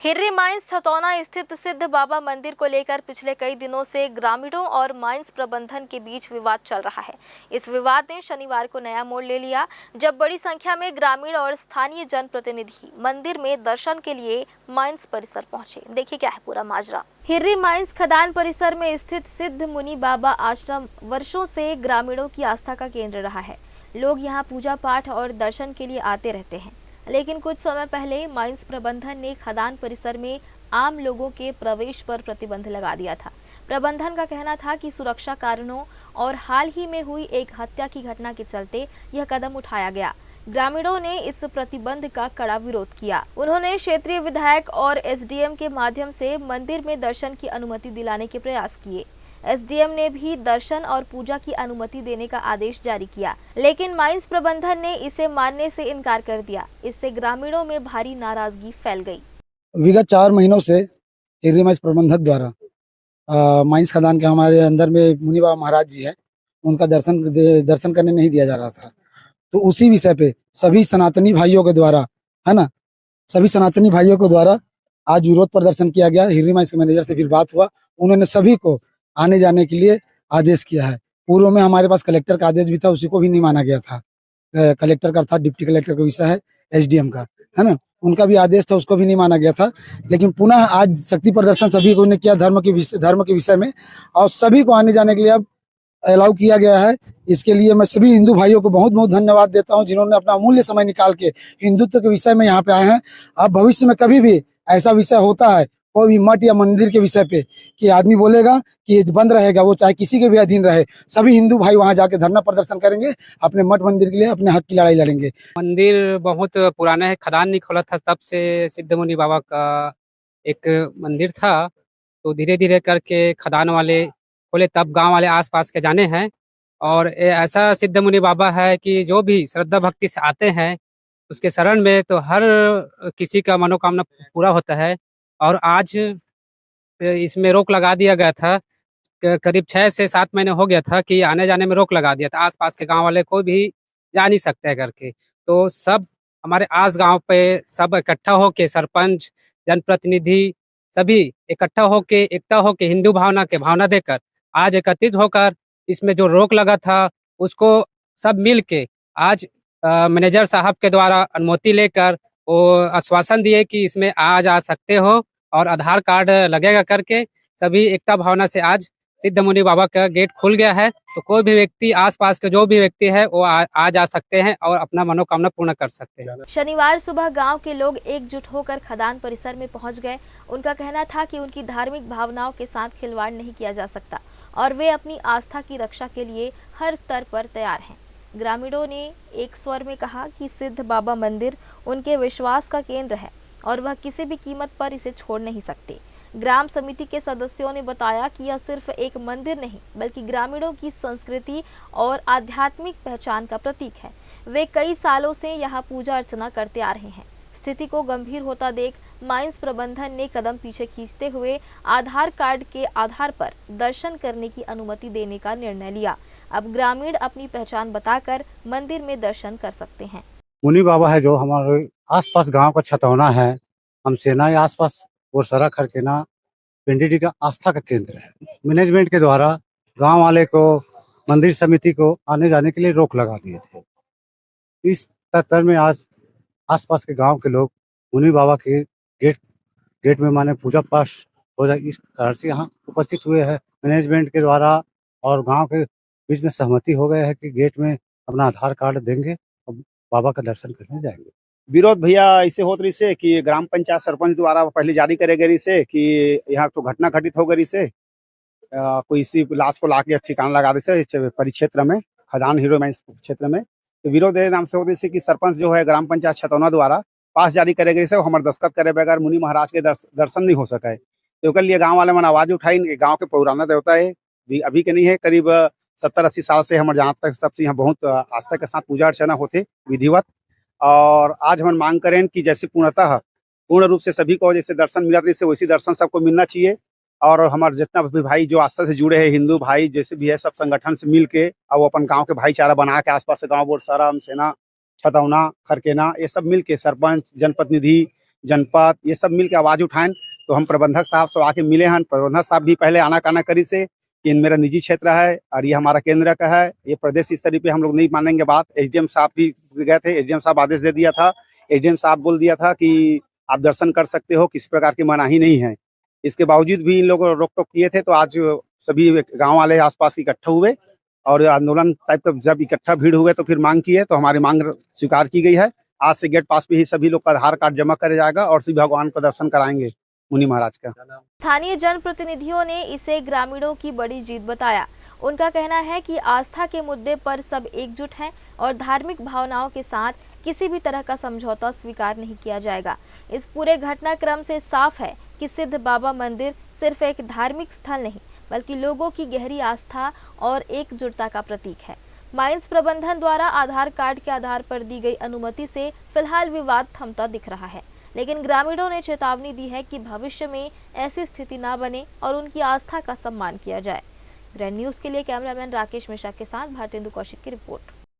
Hirri mines Chhatauna स्थित सिद्ध बाबा मंदिर को लेकर पिछले कई दिनों से ग्रामीणों और माइंस प्रबंधन के बीच विवाद चल रहा है। इस विवाद ने शनिवार को नया मोड़ ले लिया, जब बड़ी संख्या में ग्रामीण और स्थानीय जनप्रतिनिधि मंदिर में दर्शन के लिए माइंस परिसर पहुंचे। देखिए क्या है पूरा माजरा। हिर्री माइंस खदान परिसर में स्थित सिद्ध मुनि बाबा आश्रम वर्षों से ग्रामीणों की आस्था का केंद्र रहा है। लोग यहाँ पूजा पाठ और दर्शन के लिए आते रहते हैं, लेकिन कुछ समय पहले माइंस प्रबंधन ने खदान परिसर में आम लोगों के प्रवेश पर प्रतिबंध लगा दिया था। प्रबंधन का कहना था कि सुरक्षा कारणों और हाल ही में हुई एक हत्या की घटना के चलते यह कदम उठाया गया। ग्रामीणों ने इस प्रतिबंध का कड़ा विरोध किया। उन्होंने क्षेत्रीय विधायक और एसडीएम के माध्यम से मंदिर में दर्शन की अनुमति दिलाने के प्रयास किए। एसडीएम ने भी दर्शन और पूजा की अनुमति देने का आदेश जारी किया, लेकिन माइंस प्रबंधन ने इसे मानने से इनकार कर दिया। इससे ग्रामीणों में भारी नाराजगी फैल गई। विगत 4 महीनों से हिर्री माइंस प्रबंधक द्वारा माइंस खदान के हमारे अंदर में मुनि बाबा महाराज जी है, उनका दर्शन करने नहीं दिया जा रहा था। तो उसी विषय पे सभी सनातनी भाइयों के द्वारा, है ना, सभी सनातनी भाइयों के द्वारा आज विरोध प्रदर्शन किया गया। हिर्री माइंस के मैनेजर से फिर बात हुआ, उन्होंने सभी को आने जाने के लिए आदेश किया है। पूर्व में हमारे पास कलेक्टर का आदेश भी था, उसी को भी नहीं माना गया था। कलेक्टर का था, डिप्टी कलेक्टर का विषय है, एसडीएम का, है ना, उनका भी आदेश था, उसको भी नहीं माना गया था। लेकिन पुनः आज शक्ति प्रदर्शन सभी को ने किया धर्म के विषय में, और सभी को आने जाने के लिए अब अलाउ किया गया है। इसके लिए मैं सभी हिंदू भाइयों को बहुत बहुत धन्यवाद देता हूं, जिन्होंने अपना अमूल्य समय निकाल के हिंदुत्व के विषय में यहाँ पे आए हैं। अब भविष्य में कभी भी ऐसा विषय होता है, कोई भी मठ या मंदिर के विषय पे, कि आदमी बोलेगा कि ये बंद रहेगा, वो चाहे किसी के भी अधीन रहे, सभी हिंदू भाई वहां जाके धरना प्रदर्शन करेंगे, अपने मठ मंदिर के लिए अपने हक की लड़ाई लड़ेंगे। मंदिर बहुत पुराना है, खदान नहीं खोला था तब से सिद्ध मुनि बाबा का एक मंदिर था। तो धीरे धीरे करके खदान वाले खोले, तब गांव वाले आसपास के जाने हैं। और ऐसा सिद्ध मुनि बाबा है कि जो भी श्रद्धा भक्ति से आते हैं उसके शरण में, तो हर किसी का मनोकामना पूरा होता है। और आज इसमें रोक लगा दिया गया था, करीब 6 से 7 महीने हो गया था कि आने जाने में रोक लगा दिया था। आसपास के गांव वाले कोई भी जा नहीं सकते हैं करके। तो सब हमारे आस गांव पे सब इकट्ठा होके, सरपंच, जनप्रतिनिधि सभी इकट्ठा होके, एकता होके, हिंदू भावना के भावना देकर आज एकत्रित होकर इसमें जो रोक लगा था उसको सब मिल के आज मैनेजर साहब के द्वारा अनुमति लेकर वो आश्वासन दिए कि इसमें आ जा सकते हो और आधार कार्ड लगेगा करके। सभी एकता भावना से आज सिद्ध मुनि बाबा का गेट खुल गया है। तो कोई भी व्यक्ति, आसपास के जो भी व्यक्ति है वो आ जा सकते हैं और अपना मनोकामना पूर्ण कर सकते हैं। शनिवार सुबह गांव के लोग एकजुट होकर खदान परिसर में पहुंच गए। उनका कहना था कि उनकी धार्मिक भावनाओं के साथ खिलवाड़ नहीं किया जा सकता और वे अपनी आस्था की रक्षा के लिए हर स्तर पर तैयार हैं। ग्रामीणों ने एक स्वर में कहा कि सिद्ध बाबा मंदिर उनके विश्वास का केंद्र है और वह किसी भी कीमत पर इसे छोड़ नहीं सकते। ग्राम समिति के सदस्यों ने बताया कि यह सिर्फ एक मंदिर नहीं, बल्कि ग्रामीणों की संस्कृति और आध्यात्मिक पहचान का प्रतीक है। वे कई सालों से यहाँ पूजा अर्चना करते आ रहे हैं। स्थिति को गंभीर होता देख माइंस प्रबंधन ने कदम पीछे खींचते हुए आधार कार्ड के आधार पर दर्शन करने की अनुमति देने का निर्णय लिया। अब ग्रामीण अपनी पहचान बताकर मंदिर में दर्शन कर सकते हैं। मुनि बाबा है जो हमारे आसपास गांव का छतौना है, हम सेना आसपास और सरा खरकेना पिंडी का आस्था का केंद्र है। मैनेजमेंट के द्वारा गांव वाले को, मंदिर समिति को आने जाने के लिए रोक लगा दिए थे। इस तत्पर में आज आसपास के गांव के लोग मुनि बाबा के गेट में माने पूजा पाठ हो जाए, इस कारण से यहाँ उपस्थित हुए हैं। मैनेजमेंट के द्वारा और गांव के बीच में सहमति हो गया है कि गेट में अपना आधार कार्ड देंगे और बाबा का दर्शन करने जाएंगे। विरोध भैया ऐसे होत रही से कि ग्राम पंचायत सरपंच द्वारा पहले जारी करे गई से कि यहाँ तो घटना घटित हो गई से कोई इसी लाश को लाके ठिकाना लगा दे से परिक्षेत्र में, खदान हिर्री माइंस क्षेत्र में। तो विरोध नाम से होते से कि सरपंच जो है ग्राम पंचायत छतौना द्वारा पास जारी करे गई से हमारे दस्तखत करे बगैर मुनि महाराज के दर्शन नहीं हो सके। तो उसके लिए गाँव वाले मन आवाज उठाई, गाँव के पुराना देवता है, अभी के नहीं है, करीब 70-80 साल से हमारे जहाँ तक तब से यहाँ बहुत आस्था के साथ पूजा अर्चना होते विधिवत। और आज हम मांग करें कि जैसे पूर्ण रूप से सभी को जैसे दर्शन मिला रही से वैसी दर्शन सबको मिलना चाहिए। और हमारे जितना भी भाई जो आस्था से जुड़े हैं, हिंदू भाई जैसे भी है, सब संगठन से मिल के और वो अपन गांव के भाईचारा बना के आसपास से गांव बोल सारा सेना छतौना खरकेना ये सब मिल के सरपंच, जनप्रतिनिधि, जनपद ये सब मिल के आवाज उठाएं। तो हम प्रबंधक साहब से आके मिले हैं। प्रबंधक साहब भी पहले आना करी से कि मेरा निजी क्षेत्र है और ये हमारा केंद्र का है, ये प्रदेश स्तरीय पे हम लोग नहीं मानेंगे बात। एसडीएम साहब भी गए थे, एसडीएम साहब आदेश दे दिया था। एसडीएम साहब बोल दिया था कि आप दर्शन कर सकते हो, किसी प्रकार की मनाही नहीं है। इसके बावजूद भी इन लोग रोक टोक किए थे। तो आज सभी गांव वाले आसपास इकट्ठा हुए और आंदोलन टाइप का जब इकट्ठा भीड़ हुए तो फिर मांग किए, तो हमारी मांग स्वीकार की गई है। आज से गेट पास पे ही सभी लोग का आधार कार्ड जमा करे जाएगा और सभी भगवान को दर्शन कराएंगे मुनि महाराज का। स्थानीय जनप्रतिनिधियों ने इसे ग्रामीणों की बड़ी जीत बताया। उनका कहना है कि आस्था के मुद्दे पर सब एकजुट हैं और धार्मिक भावनाओं के साथ किसी भी तरह का समझौता स्वीकार नहीं किया जाएगा। इस पूरे घटनाक्रम से साफ है कि सिद्ध बाबा मंदिर सिर्फ एक धार्मिक स्थल नहीं बल्कि लोगों की गहरी आस्था और एकजुटता का प्रतीक है। माइंस प्रबंधन द्वारा आधार कार्ड के आधार पर दी गई अनुमति से फिलहाल विवाद थमता दिख रहा है, लेकिन ग्रामीणों ने चेतावनी दी है कि भविष्य में ऐसी स्थिति न बने और उनकी आस्था का सम्मान किया जाए। ग्रैंड न्यूज़ के लिए कैमरामैन राकेश मिश्रा के साथ भारतेंदु कौशिक की रिपोर्ट।